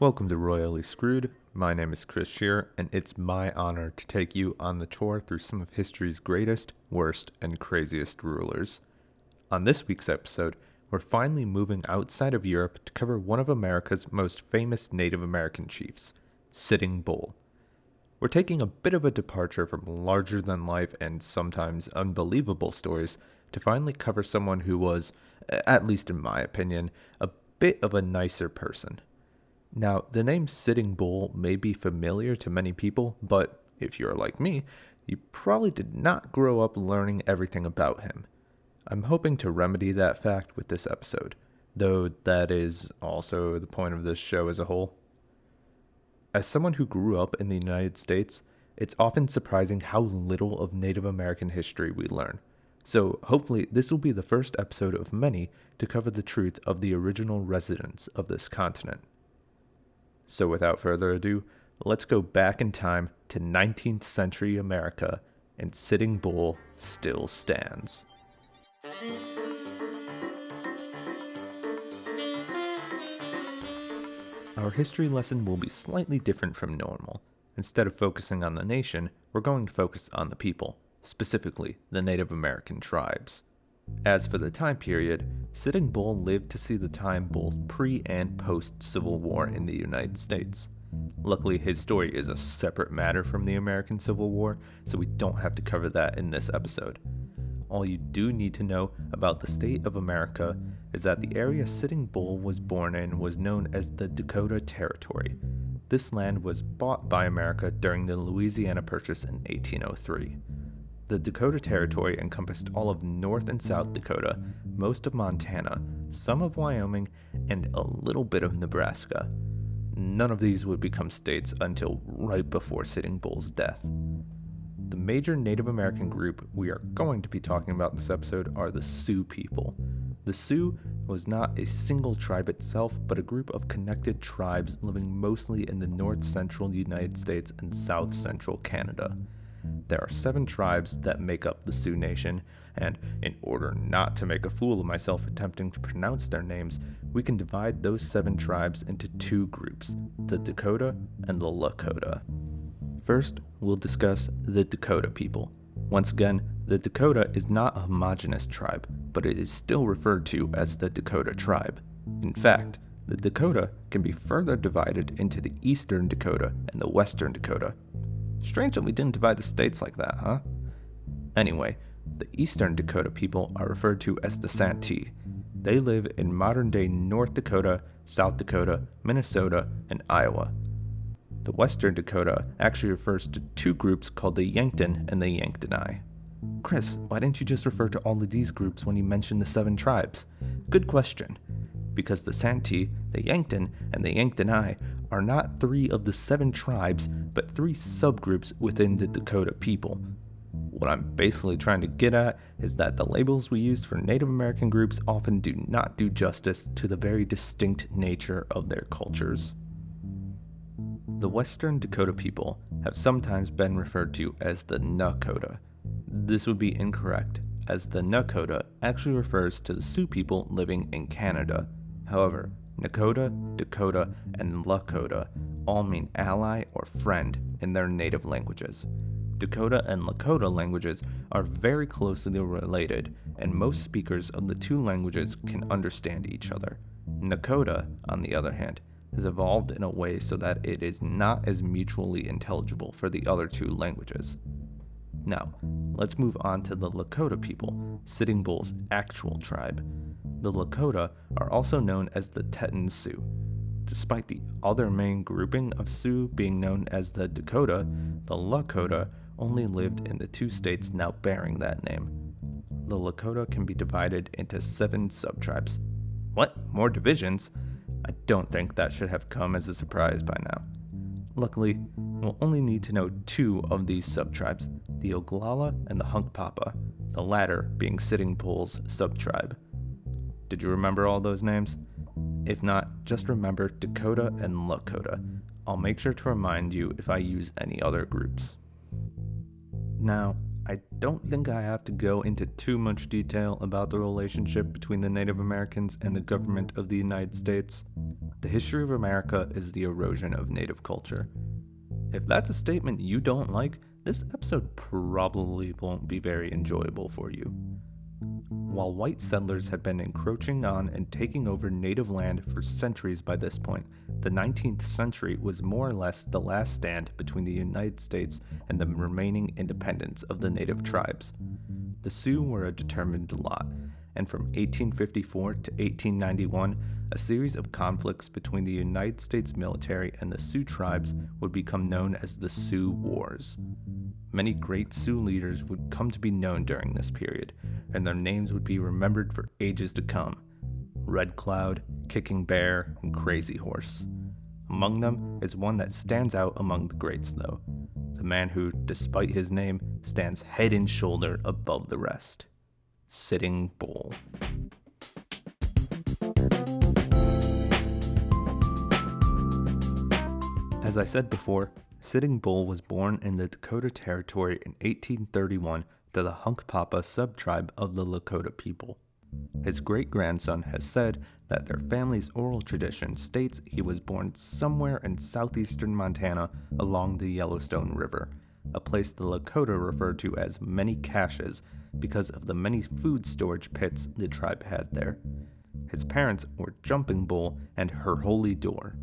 Welcome to Royally Screwed. My name is Chris Shear, and it's my honor to take you on the tour through some of history's greatest, worst, and craziest rulers. On this week's episode, we're finally moving outside of Europe to cover one of America's most famous Native American chiefs, Sitting Bull. We're taking a bit of a departure from larger-than-life and sometimes unbelievable stories to finally cover someone who was, at least in my opinion, a bit of a nicer person. Now, the name Sitting Bull may be familiar to many people, but if you're like me, you probably did not grow up learning everything about him. I'm hoping to remedy that fact with this episode, though that is also the point of this show as a whole. As someone who grew up in the United States, it's often surprising how little of Native American history we learn. So hopefully this will be the first episode of many to cover the truth of the original residents of this continent. So without further ado, let's go back in time to 19th century America, and Sitting Bull still stands. Our history lesson will be slightly different from normal. Instead of focusing on the nation, we're going to focus on the people, specifically the Native American tribes. As for the time period, Sitting Bull lived to see the time both pre- and post-Civil War in the United States. Luckily, his story is a separate matter from the American Civil War, so we don't have to cover that in this episode. All you do need to know about the state of America is that the area Sitting Bull was born in was known as the Dakota Territory. This land was bought by America during the Louisiana Purchase in 1803. The Dakota Territory encompassed all of North and South Dakota, most of Montana, some of Wyoming, and a little bit of Nebraska. None of these would become states until right before Sitting Bull's death. The major Native American group we are going to be talking about in this episode are the Sioux people. The Sioux was not a single tribe itself, but a group of connected tribes living mostly in the north-central United States and south-central Canada. There are 7 tribes that make up the Sioux Nation, and in order not to make a fool of myself attempting to pronounce their names, we can divide those 7 tribes into 2 groups, the Dakota and the Lakota. First, we'll discuss the Dakota people. Once again, the Dakota is not a homogeneous tribe, but it is still referred to as the Dakota tribe. In fact, the Dakota can be further divided into the Eastern Dakota and the Western Dakota. Strange that we didn't divide the states like that, huh? Anyway, the Eastern Dakota people are referred to as the Santee. They live in modern-day North Dakota, South Dakota, Minnesota, and Iowa. The Western Dakota actually refers to 2 groups called the Yankton and the Yanktoni. Chris, why didn't you just refer to all of these groups when you mentioned the 7 tribes? Good question. Because the Santee, the Yankton, and the Yanktoni are not 3 of the 7 tribes, but 3 subgroups within the Dakota people. What I'm basically trying to get at is that the labels we use for Native American groups often do not do justice to the very distinct nature of their cultures. The Western Dakota people have sometimes been referred to as the Nakota. This would be incorrect, as the Nakota actually refers to the Sioux people living in Canada. However, Nakota, Dakota, and Lakota all mean ally or friend in their native languages. Dakota and Lakota languages are very closely related, and most speakers of the 2 languages can understand each other. Nakota, on the other hand, has evolved in a way so that it is not as mutually intelligible for the other 2 languages. Now, let's move on to the Lakota people, Sitting Bull's actual tribe. The Lakota are also known as the Teton Sioux. Despite the other main grouping of Sioux being known as the Dakota, the Lakota only lived in the 2 states now bearing that name. The Lakota can be divided into 7 subtribes. What? More divisions? I don't think that should have come as a surprise by now. Luckily, we'll only need to know 2 of these subtribes, the Oglala and the Hunkpapa, the latter being Sitting Bull's subtribe. Did you remember all those names? If not, just remember Dakota and Lakota. I'll make sure to remind you if I use any other groups. Now, I don't think I have to go into too much detail about the relationship between the Native Americans and the government of the United States. The history of America is the erosion of Native culture. If that's a statement you don't like, this episode probably won't be very enjoyable for you. While white settlers had been encroaching on and taking over native land for centuries by this point, the 19th century was more or less the last stand between the United States and the remaining independence of the native tribes. The Sioux were a determined lot, and from 1854 to 1891, a series of conflicts between the United States military and the Sioux tribes would become known as the Sioux Wars. Many great Sioux leaders would come to be known during this period, and their names would be remembered for ages to come. Red Cloud, Kicking Bear, and Crazy Horse. Among them is one that stands out among the greats though, the man who, despite his name, stands head and shoulder above the rest. Sitting Bull. As I said before, Sitting Bull was born in the Dakota Territory in 1831 to the Hunkpapa subtribe of the Lakota people. His great-grandson has said that their family's oral tradition states he was born somewhere in southeastern Montana along the Yellowstone River, a place the Lakota referred to as many caches because of the many food storage pits the tribe had there. His parents were Jumping Bull and Her Holy Door.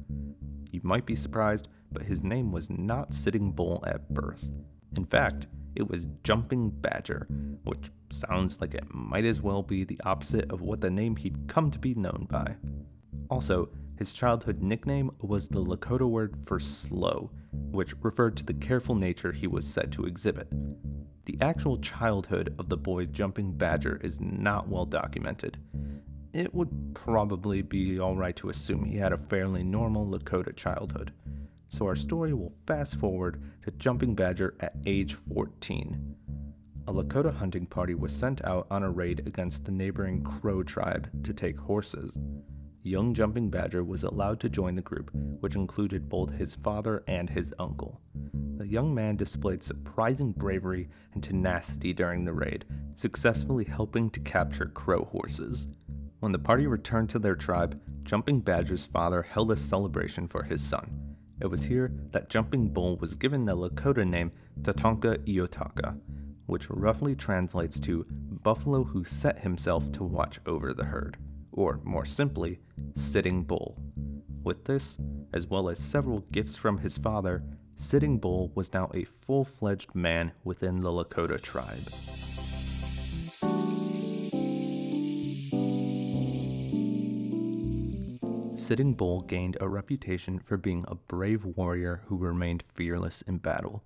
You might be surprised, but his name was not Sitting Bull at birth. In fact, it was Jumping Badger, which sounds like it might as well be the opposite of what the name he'd come to be known by. Also, his childhood nickname was the Lakota word for slow, which referred to the careful nature he was said to exhibit. The actual childhood of the boy Jumping Badger is not well documented. It would probably be alright to assume he had a fairly normal Lakota childhood. So our story will fast forward to Jumping Badger at age 14. A Lakota hunting party was sent out on a raid against the neighboring Crow tribe to take horses. Young Jumping Badger was allowed to join the group, which included both his father and his uncle. The young man displayed surprising bravery and tenacity during the raid, successfully helping to capture Crow horses. When the party returned to their tribe, Jumping Badger's father held a celebration for his son. It was here that Jumping Bull was given the Lakota name Tatonka Iotaka, which roughly translates to buffalo who set himself to watch over the herd, or more simply, Sitting Bull. With this, as well as several gifts from his father, Sitting Bull was now a full-fledged man within the Lakota tribe. Sitting Bull gained a reputation for being a brave warrior who remained fearless in battle.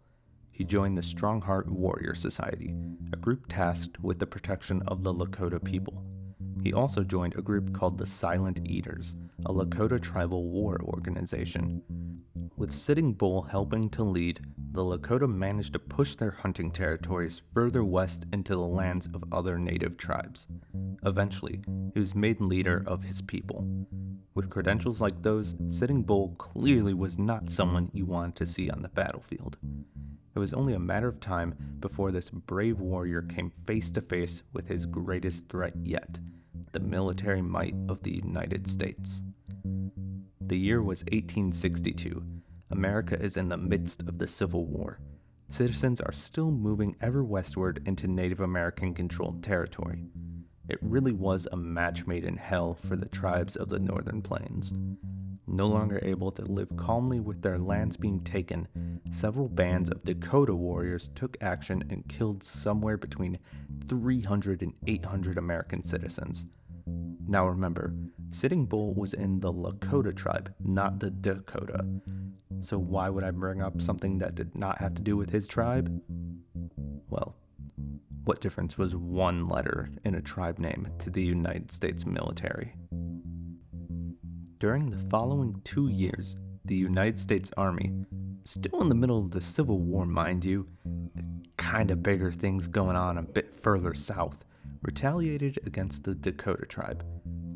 He joined the Strongheart Warrior Society, a group tasked with the protection of the Lakota people. He also joined a group called the Silent Eaters, a Lakota tribal war organization. With Sitting Bull helping to lead, the Lakota managed to push their hunting territories further west into the lands of other native tribes. Eventually, he was made leader of his people. With credentials like those, Sitting Bull clearly was not someone you wanted to see on the battlefield. It was only a matter of time before this brave warrior came face to face with his greatest threat yet, the military might of the United States. The year was 1862. America is in the midst of the Civil War. Citizens are still moving ever westward into Native American-controlled territory. It really was a match made in hell for the tribes of the Northern Plains. No longer able to live calmly with their lands being taken, several bands of Dakota warriors took action and killed somewhere between 300 and 800 American citizens. Now remember, Sitting Bull was in the Lakota tribe, not the Dakota. So why would I bring up something that did not have to do with his tribe? Well, what difference was one letter in a tribe name to the United States military? During the following 2 years, the United States Army, still in the middle of the Civil War, mind you, kinda bigger things going on a bit further south, retaliated against the Dakota tribe.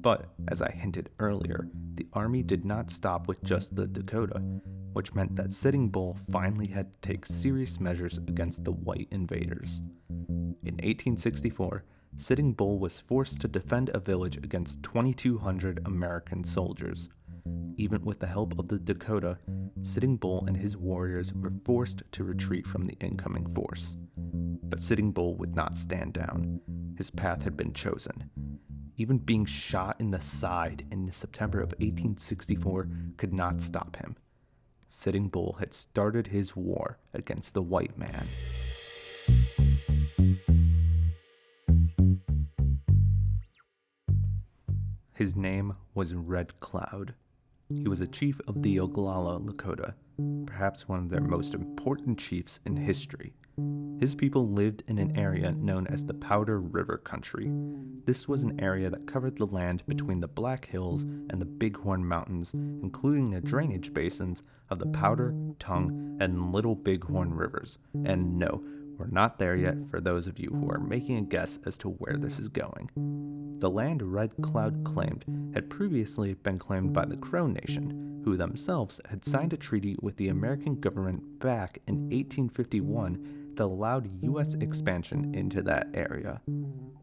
But, as I hinted earlier, the Army did not stop with just the Dakota, which meant that Sitting Bull finally had to take serious measures against the white invaders. In 1864, Sitting Bull was forced to defend a village against 2,200 American soldiers. Even with the help of the Dakota, Sitting Bull and his warriors were forced to retreat from the incoming force. But Sitting Bull would not stand down. His path had been chosen. Even being shot in the side in September of 1864 could not stop him. Sitting Bull had started his war against the white man. His name was Red Cloud. He was a chief of the Oglala Lakota, perhaps one of their most important chiefs in history. His people lived in an area known as the Powder River Country. This was an area that covered the land between the Black Hills and the Bighorn Mountains, including the drainage basins of the Powder, Tongue, and Little Bighorn rivers. And no, we're not there yet for those of you who are making a guess as to where this is going. The land Red Cloud claimed had previously been claimed by the Crow Nation, who themselves had signed a treaty with the American government back in 1851 that allowed U.S. expansion into that area.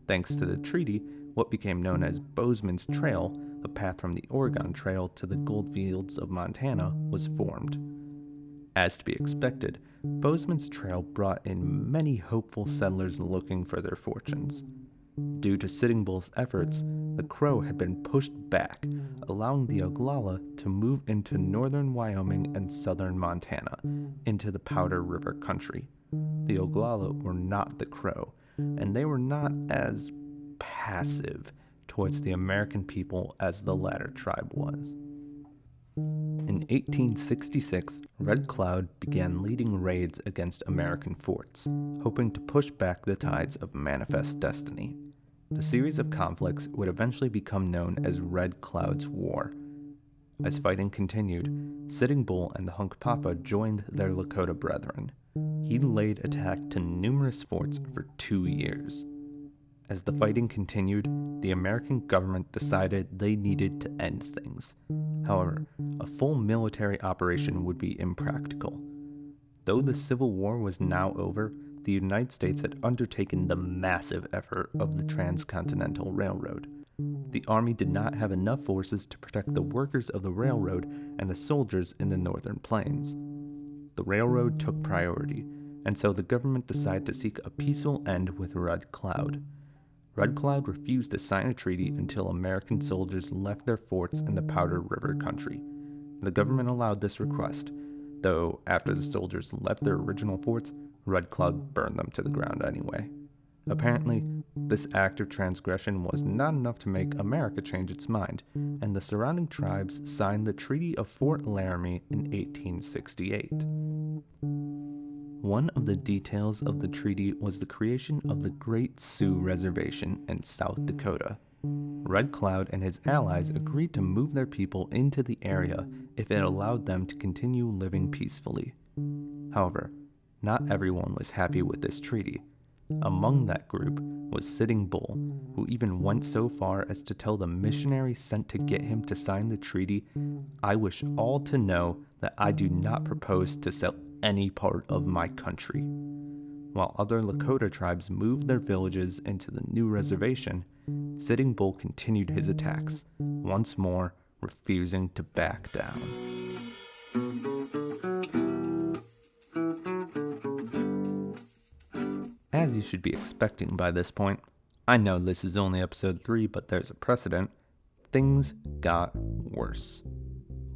Thanks to the treaty, what became known as Bozeman's Trail, a path from the Oregon Trail to the goldfields of Montana, was formed. As to be expected, Bozeman's Trail brought in many hopeful settlers looking for their fortunes. Due to Sitting Bull's efforts, the Crow had been pushed back, allowing the Oglala to move into northern Wyoming and southern Montana, into the Powder River Country. The Oglala were not the Crow, and they were not as passive towards the American people as the latter tribe was. In 1866, Red Cloud began leading raids against American forts, hoping to push back the tides of Manifest Destiny. The series of conflicts would eventually become known as Red Cloud's War. As fighting continued, Sitting Bull and the Hunkpapa joined their Lakota brethren. He laid attack to numerous forts for 2 years. As the fighting continued, the American government decided they needed to end things. However, a full military operation would be impractical. Though the Civil War was now over, the United States had undertaken the massive effort of the Transcontinental Railroad. The Army did not have enough forces to protect the workers of the railroad and the soldiers in the northern plains. The railroad took priority, and so the government decided to seek a peaceful end with Red Cloud. Red Cloud refused to sign a treaty until American soldiers left their forts in the Powder River Country. The government allowed this request, though after the soldiers left their original forts, Red Cloud burned them to the ground anyway. Apparently, this act of transgression was not enough to make America change its mind, and the surrounding tribes signed the Treaty of Fort Laramie in 1868. One of the details of the treaty was the creation of the Great Sioux Reservation in South Dakota. Red Cloud and his allies agreed to move their people into the area if it allowed them to continue living peacefully. However, not everyone was happy with this treaty. Among that group was Sitting Bull, who even went so far as to tell the missionaries sent to get him to sign the treaty, "I wish all to know that I do not propose to sell any part of my country." While other Lakota tribes moved their villages into the new reservation, Sitting Bull continued his attacks, once more refusing to back down. As you should be expecting by this point, I know this is only episode 3, but there's a precedent. Things got worse.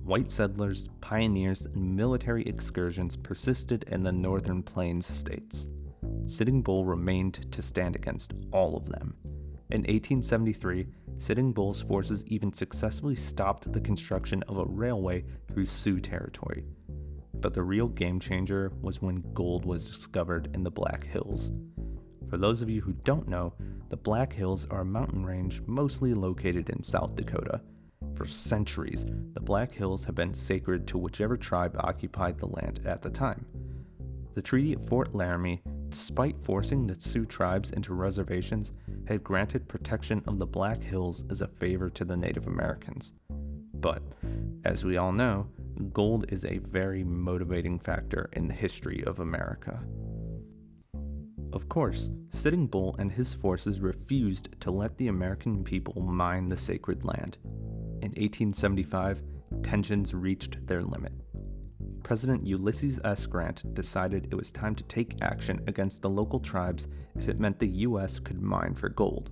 White settlers, pioneers, and military excursions persisted in the northern plains states. Sitting Bull remained to stand against all of them. In 1873, Sitting Bull's forces even successfully stopped the construction of a railway through Sioux territory. But the real game changer was when gold was discovered in the Black Hills. For those of you who don't know, the Black Hills are a mountain range mostly located in South Dakota. For centuries, the Black Hills have been sacred to whichever tribe occupied the land at the time. The Treaty of Fort Laramie, despite forcing the Sioux tribes into reservations, had granted protection of the Black Hills as a favor to the Native Americans. But, as we all know, gold is a very motivating factor in the history of America. Of course, Sitting Bull and his forces refused to let the American people mine the sacred land. In 1875, tensions reached their limit. President Ulysses S. Grant decided it was time to take action against the local tribes if it meant the U.S. could mine for gold.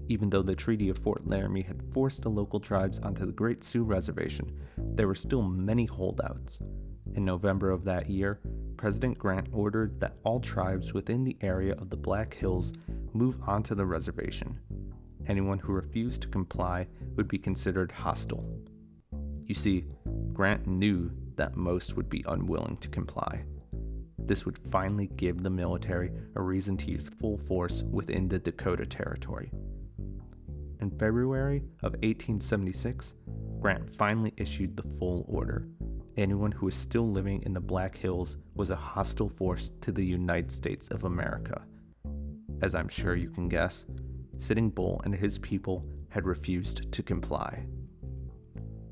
Even though the Treaty of Fort Laramie had forced the local tribes onto the Great Sioux Reservation, there were still many holdouts. In November of that year, President Grant ordered that all tribes within the area of the Black Hills move onto the reservation. Anyone who refused to comply would be considered hostile. You see, Grant knew that most would be unwilling to comply. This would finally give the military a reason to use full force within the Dakota Territory. In February of 1876, Grant finally issued the full order. Anyone who was still living in the Black Hills was a hostile force to the United States of America. As I'm sure you can guess, Sitting Bull and his people had refused to comply.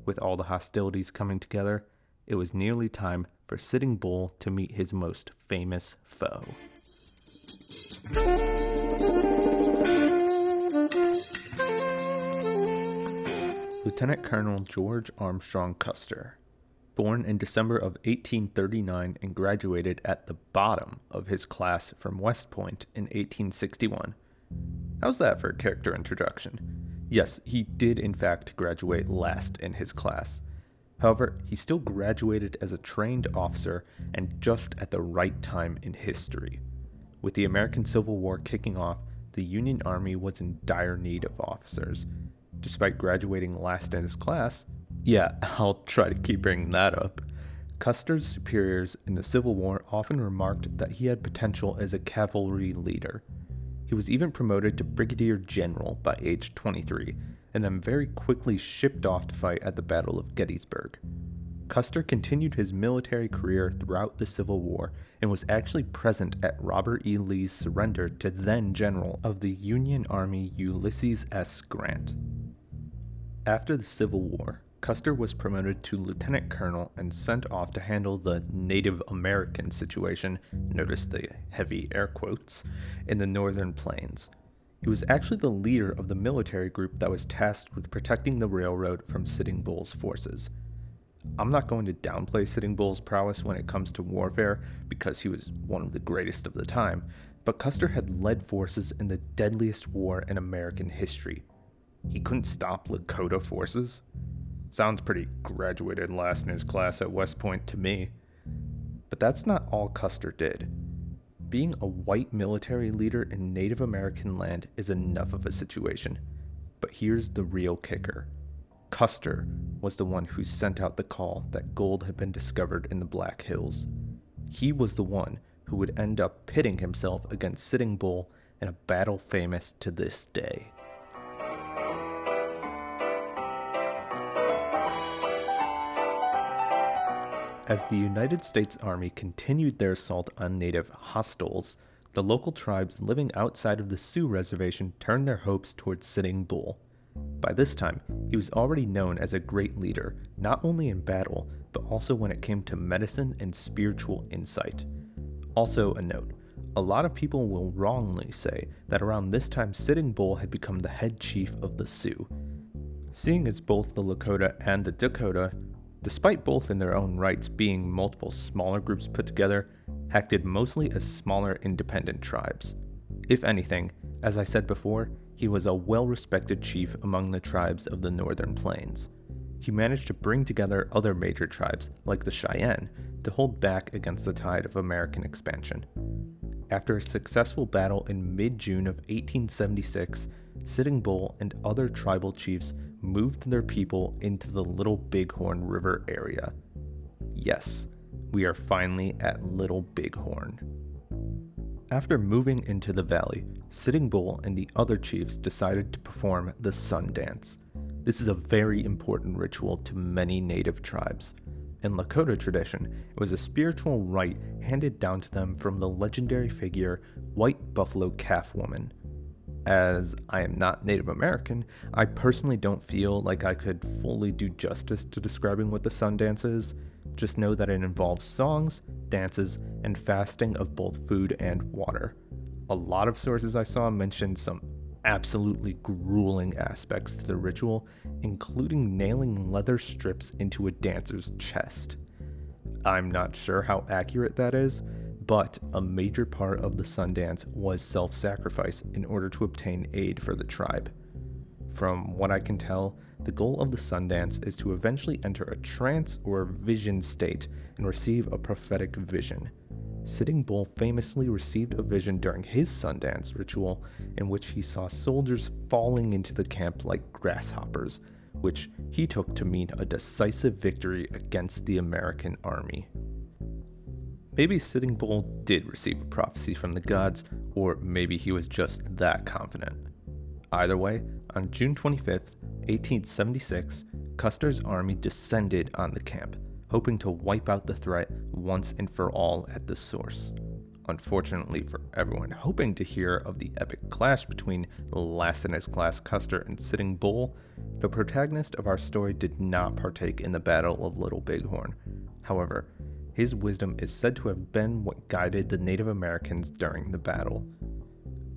With all the hostilities coming together, it was nearly time for Sitting Bull to meet his most famous foe. Lieutenant Colonel George Armstrong Custer. Born in December of 1839 and graduated at the bottom of his class from West Point in 1861. How's that for a character introduction? Yes, he did in fact graduate last in his class. However, he still graduated as a trained officer and just at the right time in history. With the American Civil War kicking off, the Union Army was in dire need of officers. Despite graduating last in his class, yeah, I'll try to keep bringing that up, Custer's superiors in the Civil War often remarked that he had potential as a cavalry leader. He was even promoted to brigadier general by age 23, and then very quickly shipped off to fight at the Battle of Gettysburg. Custer continued his military career throughout the Civil War and was actually present at Robert E. Lee's surrender to then General of the Union Army Ulysses S. Grant. After the Civil War, Custer was promoted to lieutenant colonel and sent off to handle the Native American situation, notice the heavy air quotes, in the northern plains. He was actually the leader of the military group that was tasked with protecting the railroad from Sitting Bull's forces. I'm not going to downplay Sitting Bull's prowess when it comes to warfare, because he was one of the greatest of the time, but Custer had led forces in the deadliest war in American history. He couldn't stop Lakota forces? Sounds pretty graduated last in his class at West Point to me. But that's not all Custer did. Being a white military leader in Native American land is enough of a situation. But here's the real kicker. Custer was the one who sent out the call that gold had been discovered in the Black Hills. He was the one who would end up pitting himself against Sitting Bull in a battle famous to this day. As the United States Army continued their assault on native hostiles, the local tribes living outside of the Sioux Reservation turned their hopes towards Sitting Bull. By this time, he was already known as a great leader, not only in battle, but also when it came to medicine and spiritual insight. Also a note, a lot of people will wrongly say that around this time Sitting Bull had become the head chief of the Sioux. Seeing as both the Lakota and the Dakota, despite both in their own rights being multiple smaller groups put together, acted mostly as smaller independent tribes. If anything, as I said before, he was a well-respected chief among the tribes of the Northern Plains. He managed to bring together other major tribes, like the Cheyenne, to hold back against the tide of American expansion. After a successful battle in mid-June of 1876, Sitting Bull and other tribal chiefs moved their people into the Little Bighorn River area. Yes, we are finally at Little Bighorn. After moving into the valley, Sitting Bull and the other chiefs decided to perform the Sun Dance. This is a very important ritual to many native tribes. In Lakota tradition, it was a spiritual rite handed down to them from the legendary figure White Buffalo Calf Woman. As I am not Native American, I personally don't feel like I could fully do justice to describing what the Sun Dance is. Just know that it involves songs, dances, and fasting of both food and water. A lot of sources I saw mentioned some absolutely grueling aspects to the ritual, including nailing leather strips into a dancer's chest. I'm not sure how accurate that is, but a major part of the Sundance was self-sacrifice in order to obtain aid for the tribe. From what I can tell, the goal of the Sundance is to eventually enter a trance or vision state and receive a prophetic vision. Sitting Bull famously received a vision during his Sundance ritual in which he saw soldiers falling into the camp like grasshoppers, which he took to mean a decisive victory against the American army. Maybe Sitting Bull did receive a prophecy from the gods, or maybe he was just that confident. Either way, on June 25th, 1876, Custer's army descended on the camp, hoping to wipe out the threat once and for all at the source. Unfortunately for everyone hoping to hear of the epic clash between last in his class Custer and Sitting Bull, the protagonist of our story did not partake in the Battle of Little Bighorn. However, his wisdom is said to have been what guided the Native Americans during the battle.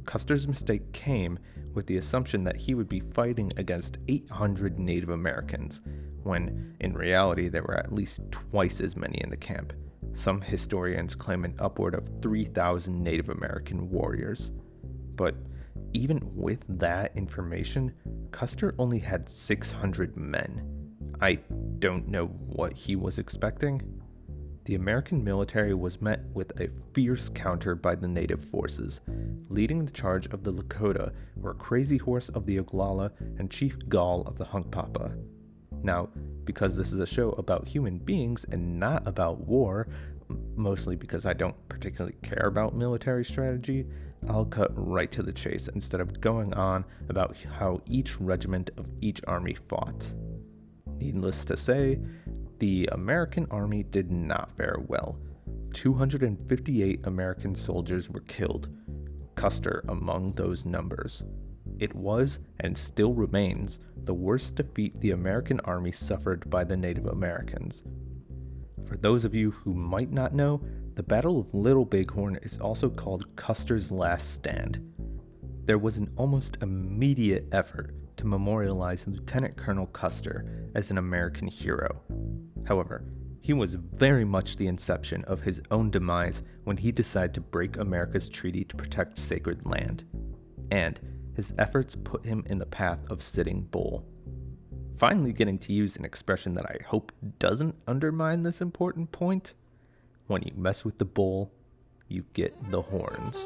Custer's mistake came with the assumption that he would be fighting against 800 Native Americans, when in reality there were at least twice as many in the camp. Some historians claim an upward of 3,000 Native American warriors. But even with that information, Custer only had 600 men. I don't know what he was expecting. The American military was met with a fierce counter by the native forces. Leading the charge of the Lakota were Crazy Horse of the Oglala and Chief Gall of the Hunkpapa. Now, because this is a show about human beings and not about war, mostly because I don't particularly care about military strategy, I'll cut right to the chase instead of going on about how each regiment of each army fought. Needless to say, the American army did not fare well. 258 American soldiers were killed, Custer among those numbers. It was, and still remains, the worst defeat the American army suffered by the Native Americans. For those of you who might not know, the Battle of Little Bighorn is also called Custer's Last Stand. There was an almost immediate effort to memorialize Lieutenant Colonel Custer as an American hero. However, he was very much the inception of his own demise when he decided to break America's treaty to protect sacred land. And his efforts put him in the path of Sitting Bull. Finally getting to use an expression that I hope doesn't undermine this important point. When you mess with the bull, you get the horns.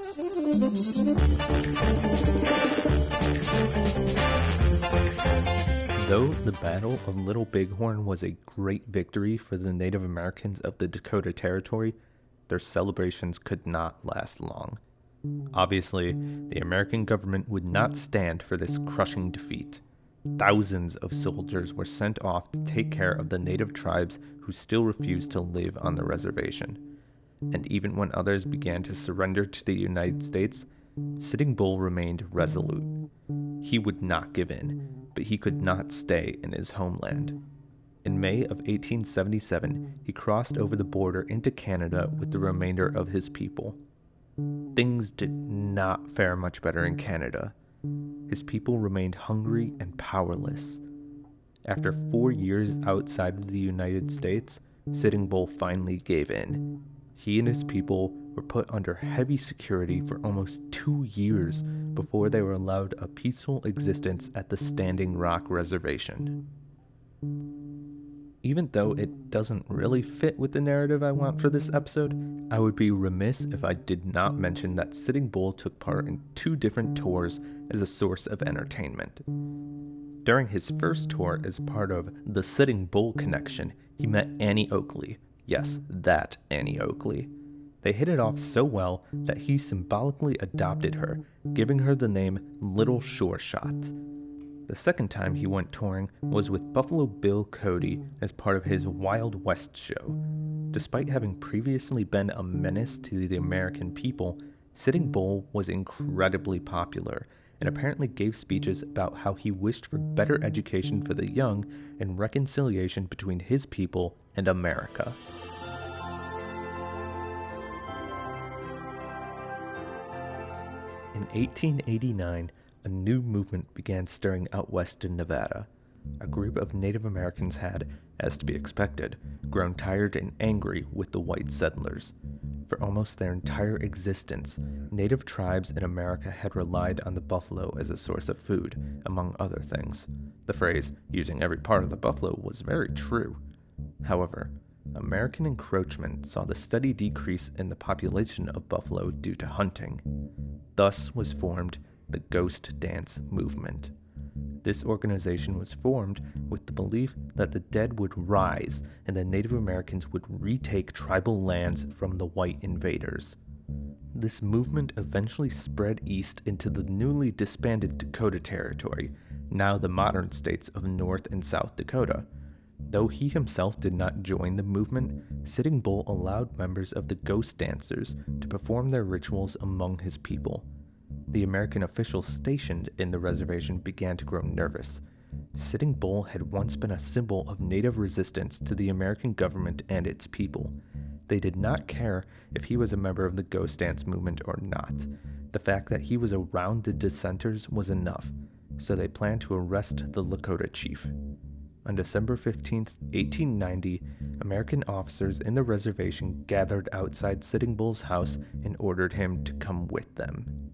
Though the Battle of Little Bighorn was a great victory for the Native Americans of the Dakota Territory, their celebrations could not last long. Obviously, the American government would not stand for this crushing defeat. Thousands of soldiers were sent off to take care of the native tribes who still refused to live on the reservation. And even when others began to surrender to the United States, Sitting Bull remained resolute. He would not give in, but he could not stay in his homeland. In May of 1877, he crossed over the border into Canada with the remainder of his people. Things did not fare much better in Canada. His people remained hungry and powerless. After 4 years outside of the United States, Sitting Bull finally gave in. He and his people were put under heavy security for almost 2 years before they were allowed a peaceful existence at the Standing Rock Reservation. Even though it doesn't really fit with the narrative I want for this episode, I would be remiss if I did not mention that Sitting Bull took part in 2 different tours as a source of entertainment. During his first tour as part of the Sitting Bull Connection, he met Annie Oakley. Yes, that Annie Oakley. They hit it off so well that he symbolically adopted her, giving her the name Little Sure Shot. The second time he went touring was with Buffalo Bill Cody as part of his Wild West show. Despite having previously been a menace to the American people, Sitting Bull was incredibly popular and apparently gave speeches about how he wished for better education for the young and reconciliation between his people and America. In 1889, a new movement began stirring out west in Nevada. A group of Native Americans had, as to be expected, grown tired and angry with the white settlers. For almost their entire existence, Native tribes in America had relied on the buffalo as a source of food, among other things. The phrase, using every part of the buffalo, was very true. However, American encroachment saw the steady decrease in the population of buffalo due to hunting. Thus was formed the Ghost Dance movement. This organization was formed with the belief that the dead would rise and the Native Americans would retake tribal lands from the white invaders. This movement eventually spread east into the newly disbanded Dakota Territory, now the modern states of North and South Dakota. Though he himself did not join the movement, Sitting Bull allowed members of the Ghost Dancers to perform their rituals among his people. The American officials stationed in the reservation began to grow nervous. Sitting Bull had once been a symbol of Native resistance to the American government and its people. They did not care if he was a member of the Ghost Dance movement or not. The fact that he was around the dissenters was enough, so they planned to arrest the Lakota chief. On December 15, 1890, American officers in the reservation gathered outside Sitting Bull's house and ordered him to come with them.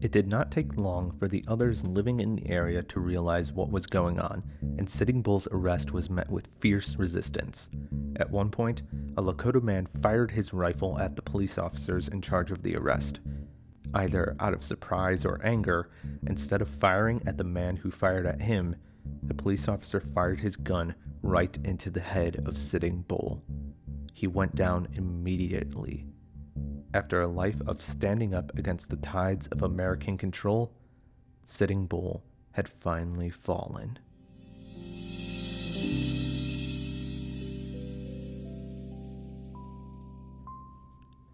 It did not take long for the others living in the area to realize what was going on, and Sitting Bull's arrest was met with fierce resistance. At one point, a Lakota man fired his rifle at the police officers in charge of the arrest. Either out of surprise or anger, instead of firing at the man who fired at him, the police officer fired his gun right into the head of Sitting Bull. He went down immediately. After a life of standing up against the tides of American control, Sitting Bull had finally fallen.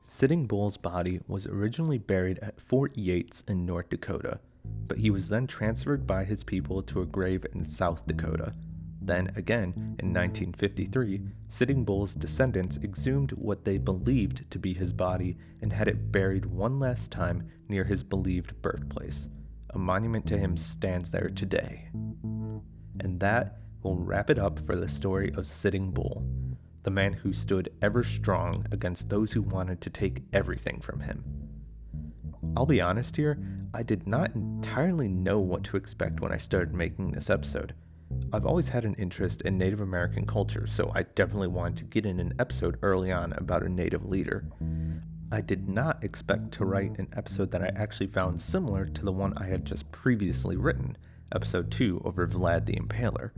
Sitting Bull's body was originally buried at Fort Yates in North Dakota, but he was then transferred by his people to a grave in South Dakota. Then again, in 1953, Sitting Bull's descendants exhumed what they believed to be his body and had it buried one last time near his believed birthplace. A monument to him stands there today. And that will wrap it up for the story of Sitting Bull, the man who stood ever strong against those who wanted to take everything from him. I'll be honest here, I did not entirely know what to expect when I started making this episode. I've always had an interest in Native American culture, so I definitely wanted to get in an episode early on about a Native leader. I did not expect to write an episode that I actually found similar to the one I had just previously written, episode 2 over Vlad the Impaler.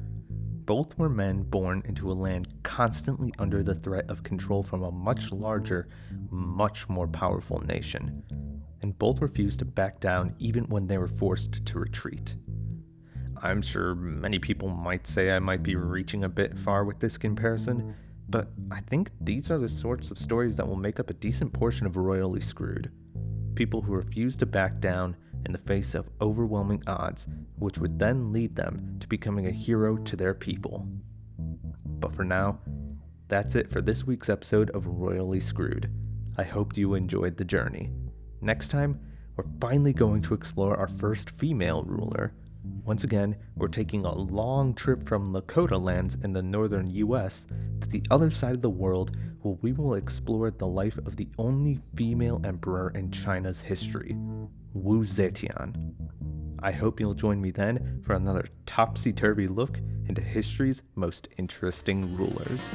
Both were men born into a land constantly under the threat of control from a much larger, much more powerful nation. And both refused to back down even when they were forced to retreat. I'm sure many people might say I might be reaching a bit far with this comparison, but I think these are the sorts of stories that will make up a decent portion of Royally Screwed. People who refuse to back down in the face of overwhelming odds, which would then lead them to becoming a hero to their people. But for now, that's it for this week's episode of Royally Screwed. I hope you enjoyed the journey. Next time, we're finally going to explore our first female ruler. Once again, we're taking a long trip from Lakota lands in the northern US to the other side of the world, where we will explore the life of the only female emperor in China's history, Wu Zetian. I hope you'll join me then for another topsy-turvy look into history's most interesting rulers.